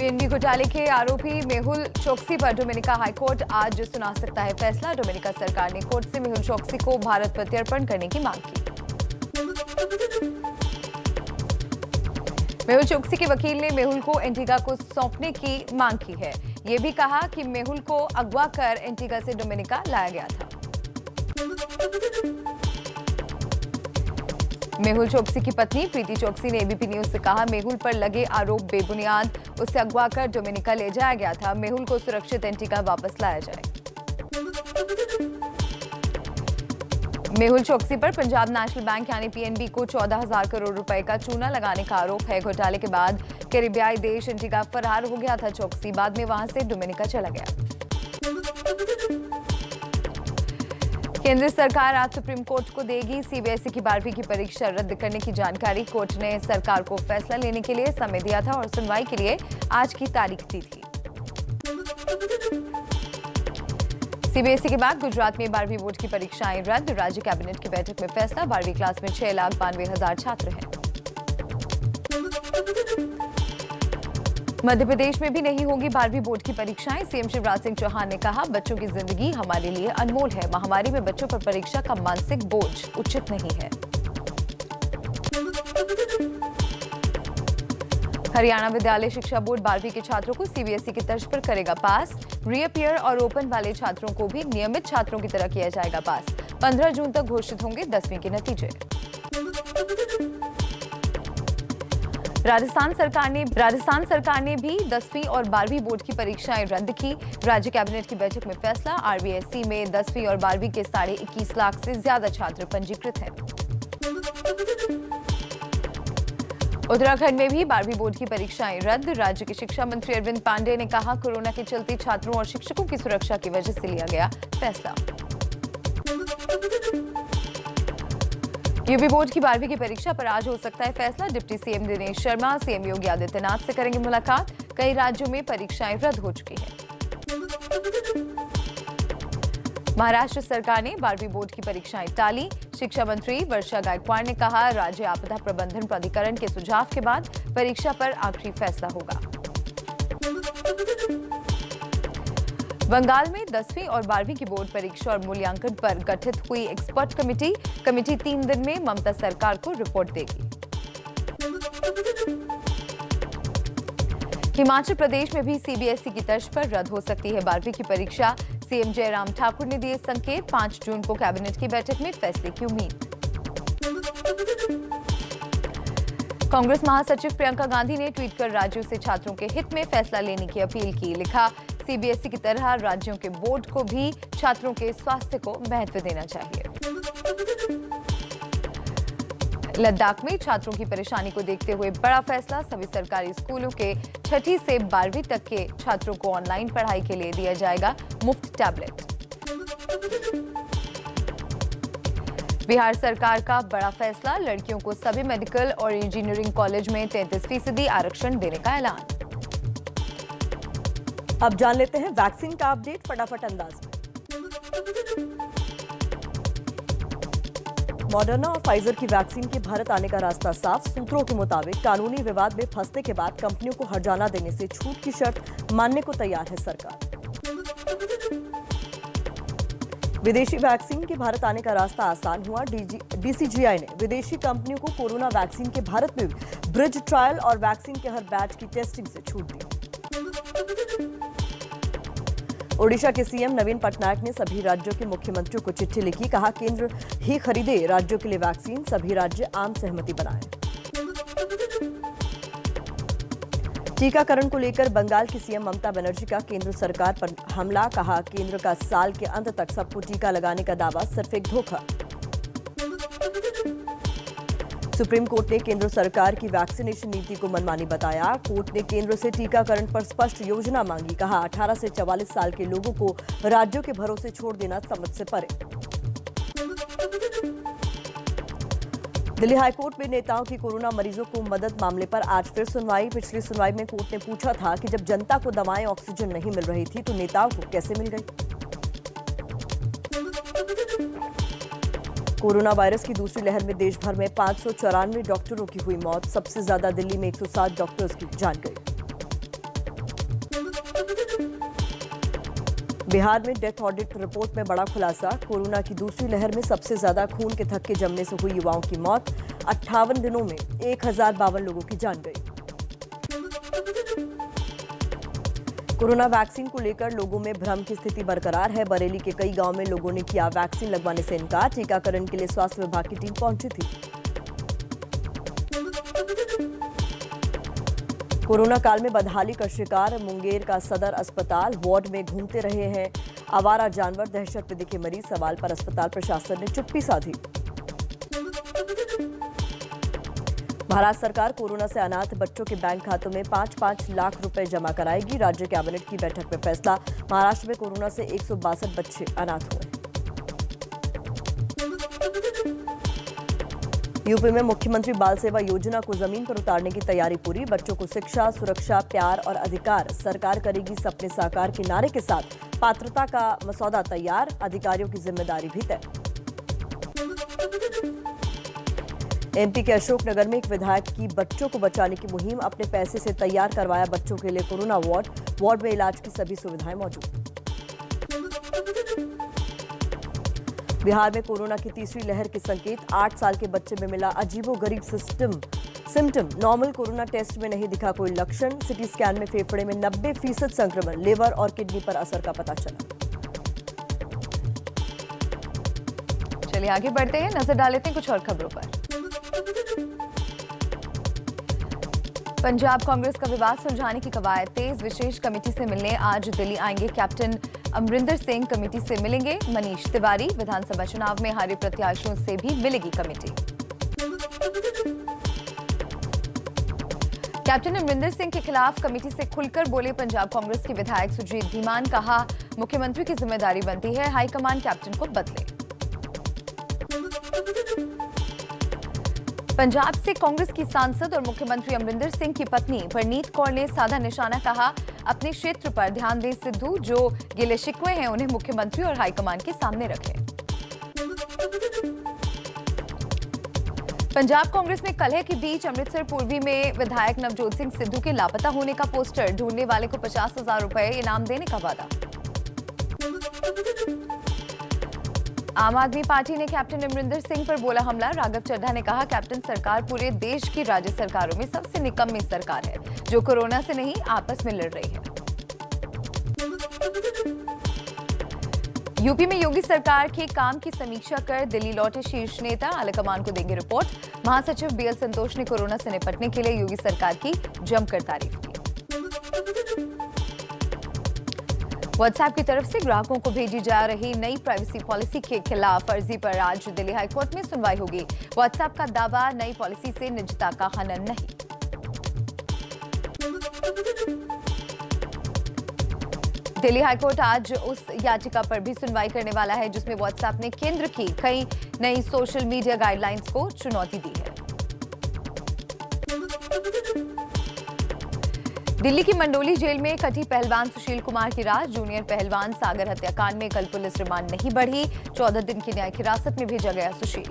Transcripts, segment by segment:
PNB घोटाले के आरोपी मेहुल चोकसी पर डोमिनिका हाईकोर्ट आज सुना सकता है फैसला। डोमिनिका सरकार ने कोर्ट से मेहुल चोकसी को भारत प्रत्यर्पण करने की मांग की। मेहुल चोकसी के वकील ने मेहुल को एंटीगा को सौंपने की मांग की है। ये भी कहा कि मेहुल को अगवा कर एंटीगा से डोमिनिका लाया गया था। मेहुल चोकसी की पत्नी प्रीति चोकसी ने एबीपी न्यूज से कहा, मेहुल पर लगे आरोप बेबुनियाद, उसे अगवा कर डोमिनिका ले जाया गया था। मेहुल को सुरक्षित एंटीगा वापस लाया जाए। मेहुल चोकसी पर पंजाब नेशनल बैंक यानी पीएनबी को 14,000 करोड़ रुपए का चूना लगाने का आरोप है। घोटाले के बाद कैरिबियाई देश एंटीगा फरार हो गया था चोकसी, बाद में वहां से डोमिनिका चला गया। केंद्र सरकार आज सुप्रीम कोर्ट को देगी सीबीएसई की 12वीं की परीक्षा रद्द करने की जानकारी। कोर्ट ने सरकार को फैसला लेने के लिए समय दिया था और सुनवाई के लिए आज की तारीख दी थी। सीबीएसई के बाद गुजरात में 12वीं बोर्ड की परीक्षाएं रद्द। राज्य कैबिनेट की बैठक में फैसला। 12वीं क्लास में 6,92,000 छात्र हैं। मध्य प्रदेश में भी नहीं होगी 12वीं बोर्ड की परीक्षाएं। सीएम शिवराज सिंह चौहान ने कहा, बच्चों की जिंदगी हमारे लिए अनमोल है। महामारी में बच्चों पर परीक्षा का मानसिक बोझ उचित नहीं है। हरियाणा विद्यालय शिक्षा बोर्ड 12वीं के छात्रों को सीबीएसई की तर्ज पर करेगा पास। रीअपियर और ओपन वाले छात्रों को भी नियमित छात्रों की तरह किया जाएगा पास। 15 जून तक घोषित होंगे 10वीं के नतीजे। राजस्थान सरकार ने भी 10वीं और 12वीं बोर्ड की परीक्षाएं रद्द की। राज्य कैबिनेट की बैठक में फैसला। आरबीएसई में 10वीं और 12वीं के 21.5 लाख से ज्यादा छात्र पंजीकृत हैं। उत्तराखंड में भी 12वीं बोर्ड की परीक्षाएं रद्द। राज्य के शिक्षा मंत्री अरविंद पांडे ने कहा, कोरोना के चलते छात्रों और शिक्षकों की सुरक्षा की वजह से लिया गया फैसला। यूपी बोर्ड की 12वीं की परीक्षा पर आज हो सकता है फैसला। Deputy CM Dinesh Sharma CM Yogi Adityanath से करेंगे मुलाकात। कई राज्यों में परीक्षाएं रद्द हो चुकी हैं। महाराष्ट्र सरकार ने 12वीं बोर्ड की परीक्षाएं टाली। शिक्षा मंत्री वर्षा गायकवाड़ ने कहा, राज्य आपदा प्रबंधन प्राधिकरण के सुझाव के बाद परीक्षा पर आखिरी फैसला होगा। बंगाल में 10वीं और 12वीं की बोर्ड परीक्षा और मूल्यांकन पर गठित हुई एक्सपर्ट कमेटी 3 दिन में ममता सरकार को रिपोर्ट देगी। हिमाचल प्रदेश में भी सीबीएसई की तर्ज पर रद्द हो सकती है 12वीं की परीक्षा। सीएम जयराम ठाकुर ने दिए संकेत। 5 जून को कैबिनेट की बैठक में फैसले की उम्मीद। कांग्रेस महासचिव प्रियंका गांधी ने ट्वीट कर राज्यों से छात्रों के हित में फैसला लेने की अपील की। लिखा, सीबीएसई की तरह राज्यों के बोर्ड को भी छात्रों के स्वास्थ्य को महत्व देना चाहिए। लद्दाख में छात्रों की परेशानी को देखते हुए बड़ा फैसला। सभी सरकारी स्कूलों के 6ठी से 12वीं तक के छात्रों को ऑनलाइन पढ़ाई के लिए दिया जाएगा मुफ्त टैबलेट। बिहार सरकार का बड़ा फैसला। लड़कियों को सभी मेडिकल और इंजीनियरिंग कॉलेज में 33% आरक्षण देने का ऐलान। अब जान लेते हैं वैक्सीन का अपडेट फटाफट अंदाज में। मॉडर्ना और फाइजर की वैक्सीन के भारत आने का रास्ता साफ। सूत्रों के मुताबिक कानूनी विवाद में फंसने के बाद कंपनियों को हर्जाना देने से छूट की शर्त मानने को तैयार है सरकार। विदेशी वैक्सीन के भारत आने का रास्ता आसान हुआ। डीसीजीआई ने विदेशी कंपनियों को कोरोना वैक्सीन के भारत में ब्रिज ट्रायल और वैक्सीन के हर बैच की टेस्टिंग से छूट दी। ओडिशा के सीएम नवीन पटनायक ने सभी राज्यों के मुख्यमंत्रियों को चिट्ठी लिखी। कहा, केंद्र ही खरीदे राज्यों के लिए वैक्सीन, सभी राज्य आम सहमति बनाएं। टीकाकरण को लेकर बंगाल की सीएम ममता बनर्जी का केंद्र सरकार पर हमला। कहा, केंद्र का साल के अंत तक सबको टीका लगाने का दावा सिर्फ एक धोखा। सुप्रीम कोर्ट ने केंद्र सरकार की वैक्सीनेशन नीति को मनमानी बताया। कोर्ट ने केंद्र से टीकाकरण पर स्पष्ट योजना मांगी। कहा, 18 से 44 साल के लोगों को राज्यों के भरोसे छोड़ देना समझ से परे। दिल्ली हाईकोर्ट में नेताओं की कोरोना मरीजों को मदद मामले पर आज फिर सुनवाई। पिछली सुनवाई में कोर्ट ने पूछा था कि जब जनता को दवाएं ऑक्सीजन नहीं मिल रही थी तो नेताओं को कैसे मिल गई। कोरोना वायरस की दूसरी लहर में देश भर में 594 डॉक्टरों की हुई मौत। सबसे ज्यादा दिल्ली में 107 डॉक्टर्स की जान गई। बिहार में डेथ ऑडिट रिपोर्ट में बड़ा खुलासा। कोरोना की दूसरी लहर में सबसे ज्यादा खून के थक्के जमने से हुई युवाओं की मौत। 58 दिनों में 1052 लोगों की जान गई। कोरोना वैक्सीन को लेकर लोगों में भ्रम की स्थिति बरकरार है। बरेली के कई गांव में लोगों ने किया वैक्सीन लगवाने से इनकार। टीकाकरण के लिए स्वास्थ्य विभाग की टीम पहुंची थी। कोरोना काल में बदहाली का शिकार मुंगेर का सदर अस्पताल। वार्ड में घूमते रहे हैं आवारा जानवर। दहशत में दिखे मरीज। सवाल पर अस्पताल प्रशासन ने चुप्पी साधी। महाराष्ट्र सरकार कोरोना से अनाथ बच्चों के बैंक खातों में 5-5 लाख रुपए जमा कराएगी। राज्य कैबिनेट की बैठक में फैसला। महाराष्ट्र में कोरोना से 162 बच्चे अनाथ हुए। यूपी में मुख्यमंत्री बाल सेवा योजना को जमीन पर उतारने की तैयारी पूरी। बच्चों को शिक्षा, सुरक्षा, प्यार और अधिकार। सरकार करेगी सपने साकार के नारे के साथ पात्रता का मसौदा तैयार। अधिकारियों की जिम्मेदारी भी तय। एमपी के अशोकनगर में एक विधायक की बच्चों को बचाने की मुहिम। अपने पैसे से तैयार करवाया बच्चों के लिए कोरोना वार्ड। वार्ड में इलाज की सभी सुविधाएं मौजूद। बिहार में कोरोना की तीसरी लहर के संकेत। 8 साल के बच्चे में मिला अजीबोगरीब सिम्टम। नॉर्मल कोरोना टेस्ट में नहीं दिखा कोई लक्षण। सिटी स्कैन में फेफड़े में 90% संक्रमण। लिवर और किडनी पर असर का पता चला। चलिए आगे बढ़ते हैं, नजर डाल लेते हैं कुछ और खबरों पर। पंजाब कांग्रेस का विवाद सुलझाने की कवायद तेज। विशेष कमेटी से मिलने आज दिल्ली आएंगे कैप्टन अमरिंदर सिंह। कमेटी से मिलेंगे मनीष तिवारी। विधानसभा चुनाव में हारे प्रत्याशियों से भी मिलेगी कमेटी। कैप्टन अमरिंदर सिंह के खिलाफ कमेटी से खुलकर बोले पंजाब कांग्रेस के विधायक सुजीत धीमान। कहा मुख्यमंत्री की जिम्मेदारी बनती है हाईकमान कैप्टन को बदले। पंजाब से कांग्रेस की सांसद और मुख्यमंत्री अमरिंदर सिंह की पत्नी परनीत कौर ने साधा निशाना। कहा अपने क्षेत्र पर ध्यान दें सिद्धू। जो गिले शिकवे हैं उन्हें मुख्यमंत्री और हाईकमान के सामने रखें। पंजाब कांग्रेस में कलह के बीच अमृतसर पूर्वी में विधायक नवजोत सिंह सिद्धू के लापता होने का पोस्टर। ढूंढने वाले को 50,000 रुपए इनाम देने का वादा। आम आदमी पार्टी ने कैप्टन अमरिंदर सिंह पर बोला हमला। राघव चड्ढा ने कहा कैप्टन सरकार पूरे देश की राज्य सरकारों में सबसे निकम्मी सरकार है जो कोरोना से नहीं आपस में लड़ रही है। यूपी में योगी सरकार के काम की समीक्षा कर दिल्ली लौटे शीर्ष नेता। आलाकमान को देंगे रिपोर्ट। महासचिव बीएल संतोष ने कोरोना से निपटने के लिए योगी सरकार की जमकर तारीफ की। व्हाट्सएप की तरफ से ग्राहकों को भेजी जा रही नई प्राइवेसी पॉलिसी के खिलाफ अर्जी पर आज दिल्ली हाईकोर्ट में सुनवाई होगी। व्हाट्सएप का दावा नई पॉलिसी से निजता का हनन नहीं। दिल्ली हाईकोर्ट आज उस याचिका पर भी सुनवाई करने वाला है जिसमें व्हाट्सएप ने केंद्र की कई नई सोशल मीडिया गाइडलाइंस को चुनौती दी है। दिल्ली की मंडोली जेल में कटी पहलवान सुशील कुमार की राह। जूनियर पहलवान सागर हत्याकांड में कल पुलिस रिमांड नहीं बढ़ी। 14 दिन की न्यायिक हिरासत में भेजा गया सुशील।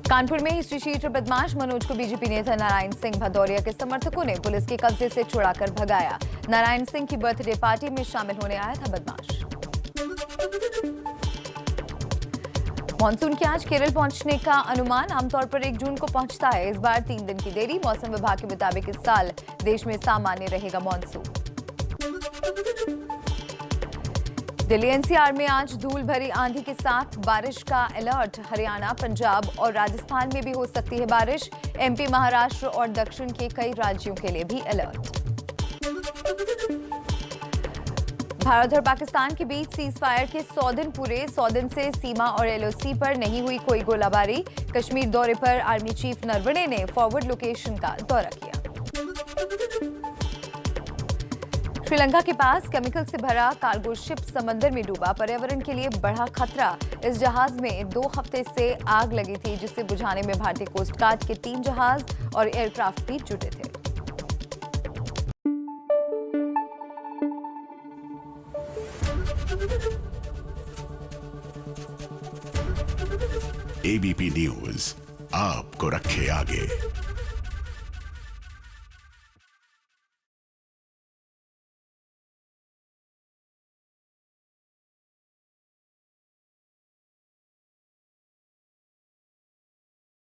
कानपुर में हिस्ट्री शीटर बदमाश मनोज को बीजेपी नेता नारायण सिंह भदौरिया के समर्थकों ने पुलिस के कब्जे से छुड़ाकर भगाया। नारायण सिंह की बर्थडे पार्टी में शामिल होने आया था बदमाश। मानसून के आज केरल पहुंचने का अनुमान। आमतौर पर 1 जून को पहुंचता है। इस बार 3 दिन की देरी। मौसम विभाग के मुताबिक इस साल देश में सामान्य रहेगा मानसून। दिल्ली एनसीआर में आज धूल भरी आंधी के साथ बारिश का अलर्ट। हरियाणा, पंजाब और राजस्थान में भी हो सकती है बारिश। एमपी, महाराष्ट्र और दक्षिण के कई राज्यों के लिए भी अलर्ट। भारत और पाकिस्तान के बीच सीज फायर के 100 दिन पूरे। 100 दिन से सीमा और एलओसी पर नहीं हुई कोई गोलाबारी। कश्मीर दौरे पर आर्मी चीफ नरवणे ने फॉरवर्ड लोकेशन का दौरा किया। श्रीलंका के पास केमिकल से भरा कार्गो शिप समंदर में डूबा। पर्यावरण के लिए बढ़ा खतरा। इस जहाज में 2 हफ्ते से आग लगी थी जिसे बुझाने में भारतीय कोस्ट गार्ड के 3 जहाज और एयरक्राफ्ट भी जुटे थे। एबीपी न्यूज आपको रखे आगे।